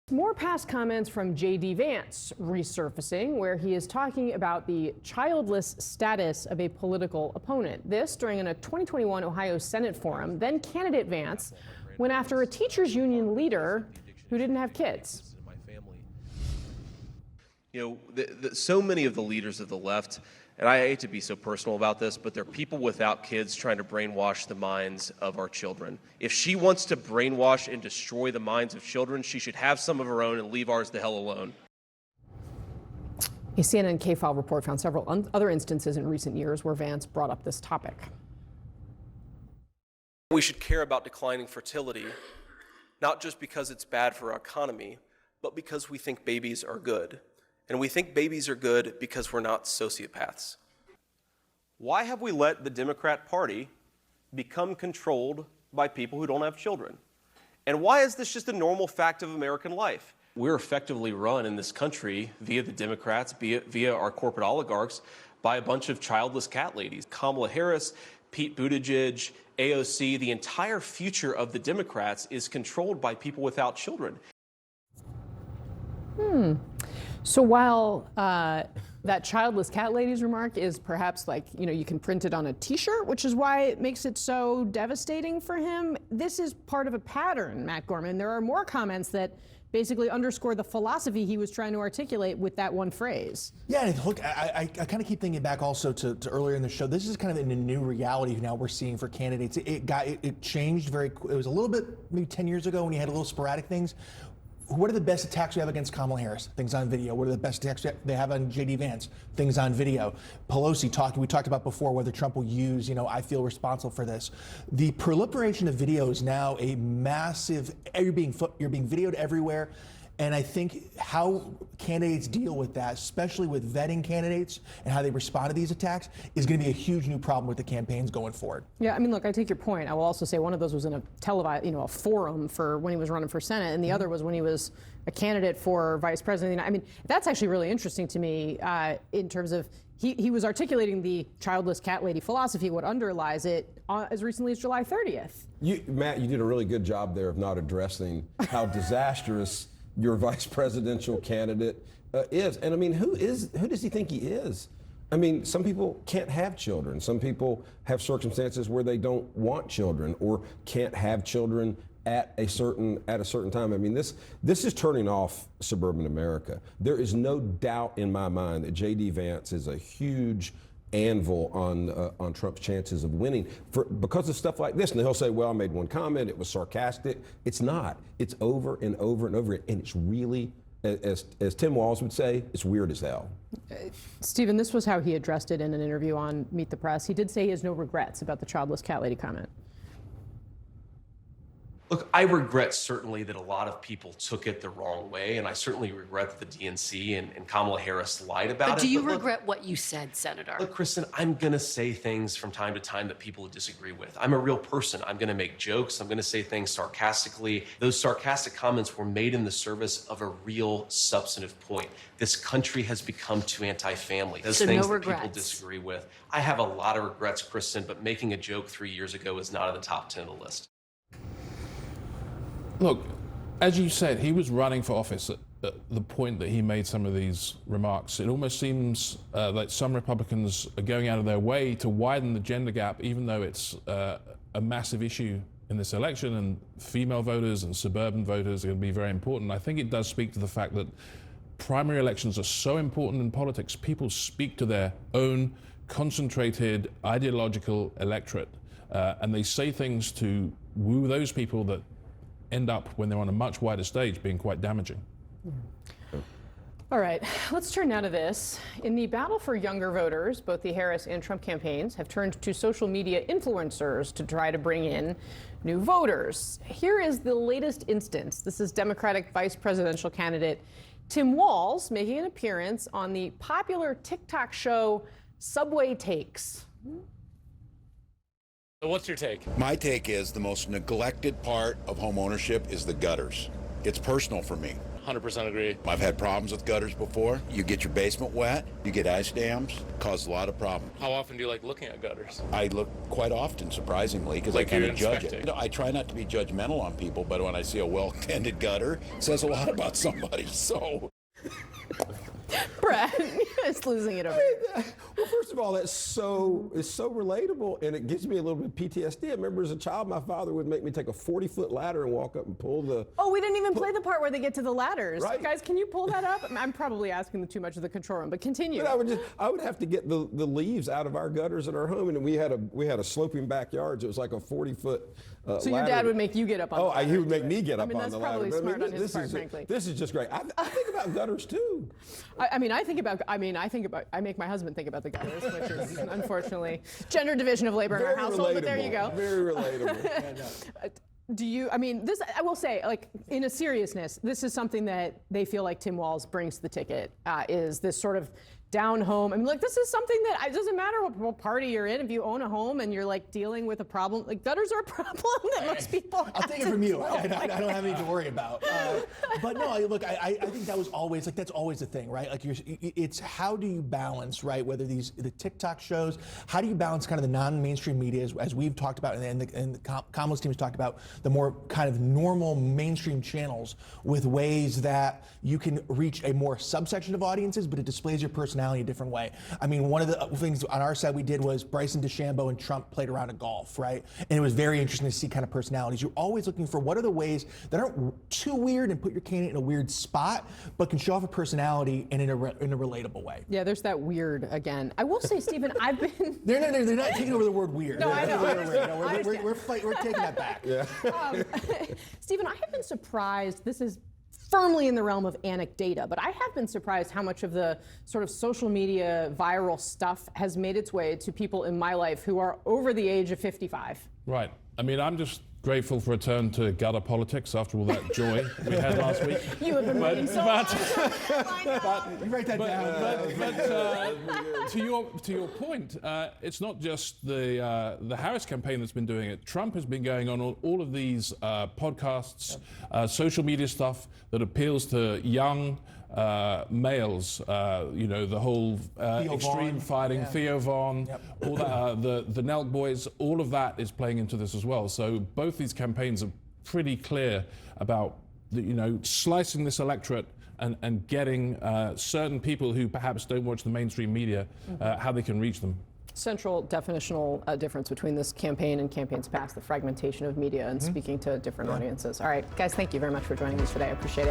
More past comments from J.D. Vance resurfacing, where he is talking about the childless status of a political opponent. This during a 2021 Ohio Senate forum. Then candidate Vance went after a teachers union leader who didn't have kids. You know, so many of the leaders of the left, and I hate to be so personal about this, but they're people without kids trying to brainwash the minds of our children. If she wants to brainwash and destroy the minds of children, she should have some of her own and leave ours the hell alone. A CNN K-File report found several other instances in recent years where Vance brought up this topic. We should care about declining fertility, not just because it's bad for our economy, but because we think babies are good. And we think babies are good because we're not sociopaths. Why have we let the Democrat Party become controlled by people who don't have children? And why is this just a normal fact of American life? We're effectively run in this country via the Democrats, via our corporate oligarchs, by a bunch of childless cat ladies. Kamala Harris, Pete Buttigieg, AOC, the entire future of the Democrats is controlled by people without children. So while that childless cat lady's remark is perhaps like, you can print it on a t-shirt, which is why it makes it so devastating for him, this is part of a pattern, Matt Gorman. There are more comments that basically underscore the philosophy he was trying to articulate with that one phrase. Yeah, and look, I kind of keep thinking back also to earlier in the show. This is kind of in a new reality now we're seeing for candidates. It changed very quick. It was a little bit, maybe 10 years ago when you had a little sporadic things. What are the best attacks we have against Kamala Harris? Things on video. What are the best attacks they have on J.D. Vance? Things on video. Pelosi we talked about before whether Trump will use, I feel responsible for this. The proliferation of video is now a massive, you're being videoed everywhere. And I think how candidates deal with that, especially with vetting candidates and how they respond to these attacks, is going to be a huge new problem with the campaigns going forward. Yeah, I mean, look, I take your point. I will also say one of those was in a televised, a forum for when he was running for Senate, and the other was when he was a candidate for vice president. I mean, that's actually really interesting to me in terms of he was articulating the childless cat lady philosophy, what underlies it, as recently as July 30th. Matt, you did a really good job there of not addressing how disastrous your vice presidential candidate is. And I mean, who does he think he is? I mean, some people can't have children. Some people have circumstances where they don't want children or can't have children at a certain time. I mean, this is turning off suburban America. There is no doubt in my mind that J.D. Vance is a huge anvil on Trump's chances of winning because of stuff like this. And he'll say, well, I made one comment, it was sarcastic. It's not. It's over and over and over, and it's really, as Tim Walz would say, it's weird as hell. Stephen, this was how he addressed it in an interview on Meet the Press. He did say he has no regrets about the childless cat lady comment. Look, I regret certainly that a lot of people took it the wrong way, and I certainly regret that the DNC and Kamala Harris lied about it. But do you regret what you said, Senator? Look, Kristen, I'm going to say things from time to time that people disagree with. I'm a real person. I'm going to make jokes. I'm going to say things sarcastically. Those sarcastic comments were made in the service of a real substantive point. This country has become too anti-family. Those things that people disagree with. I have a lot of regrets, Kristen, but making a joke 3 years ago is not in the top 10 of the list. Look, as you said, he was running for office at the point that he made some of these remarks. It almost seems like some Republicans are going out of their way to widen the gender gap, even though it's a massive issue in this election, and female voters and suburban voters are going to be very important. I think it does speak to the fact that primary elections are so important in politics. People speak to their own concentrated ideological electorate, and they say things to woo those people that end up, when they're on a much wider stage, being quite damaging. All right, let's turn now to this. In the battle for younger voters, both the Harris and Trump campaigns have turned to social media influencers to try to bring in new voters. Here is the latest instance. This is Democratic vice presidential candidate Tim Walz making an appearance on the popular TikTok show Subway Takes. So what's your take? My take is the most neglected part of home ownership is the gutters. It's personal for me. 100% agree. I've had problems with gutters before. You get your basement wet, you get ice dams, cause a lot of problems. How often do you like looking at gutters? I look quite often, surprisingly, because Like I kind you're of judge it. inspecting. You know, I try not to be judgmental on people, but when I see a well-tended gutter, it says a lot about somebody. So. Brad is losing it over here. Well, first of all, it's so relatable, and it gives me a little bit of PTSD. I remember as a child, my father would make me take a 40-foot ladder and walk up and pull the. Oh, we didn't even play the part where they get to the ladders. Right. Guys, can you pull that up? I'm probably asking too much of the control room, but continue. But I would have to get the leaves out of our gutters in our home, and we had a sloping backyard, so it was like a 40-foot. So your dad would make you get up on the ladder. He would make me get up on that's the ladder. probably But, smart on his this part, is frankly. This is just great. I think about gutters too. I make my husband think about the gutters, which is unfortunately gender division of labor in our household, but there you go. Very relatable. I will say, like, in a seriousness, this is something that they feel like Tim Walz brings to the ticket, is this sort of down home. I mean, like, this is something that it doesn't matter what party you're in. If you own a home and you're like dealing with a problem, like gutters are a problem that most people. I'll take it from you. I don't have anything to worry about. But no, I think that was always that's always the thing, right? Like it's how do you balance, right? Whether the TikTok shows, how do you balance kind of the non-mainstream media as we've talked about, and the Kamala's team has talked about, the more kind of normal mainstream channels with ways that you can reach a more subsection of audiences, but it displays your personality in a different way. I mean, one of the things on our side we did was Bryson DeChambeau and Trump played around at golf, right? And it was very interesting to see kind of personalities. You're always looking for what are the ways that aren't too weird and put your candidate in a weird spot, but can show off a personality and in a relatable way. Yeah, there's that weird again. I will say, Stephen, I've been. They're not taking over the word weird. No, I know. We're taking that back. Yeah. Stephen, I have been surprised. This is firmly in the realm of anecdata, but I have been surprised how much of the sort of social media viral stuff has made its way to people in my life who are over the age of 55. Right. I mean, I'm just grateful for a turn to gutter politics after all that joy we had last week. You have been waiting so long. You write that down. But to your point, it's not just the Harris campaign that's been doing it. Trump has been going on all of these podcasts, social media stuff that appeals to young males. The whole extreme Vaughn. fighting, Theo Vaughn, all that, the Nelk boys, all of that is playing into this as well. So both these campaigns are pretty clear about slicing this electorate and getting certain people who perhaps don't watch the mainstream media, how they can reach them. Central definitional difference between this campaign and campaigns past, the fragmentation of media and speaking to different audiences. All right, guys, thank you very much for joining us today. I appreciate it.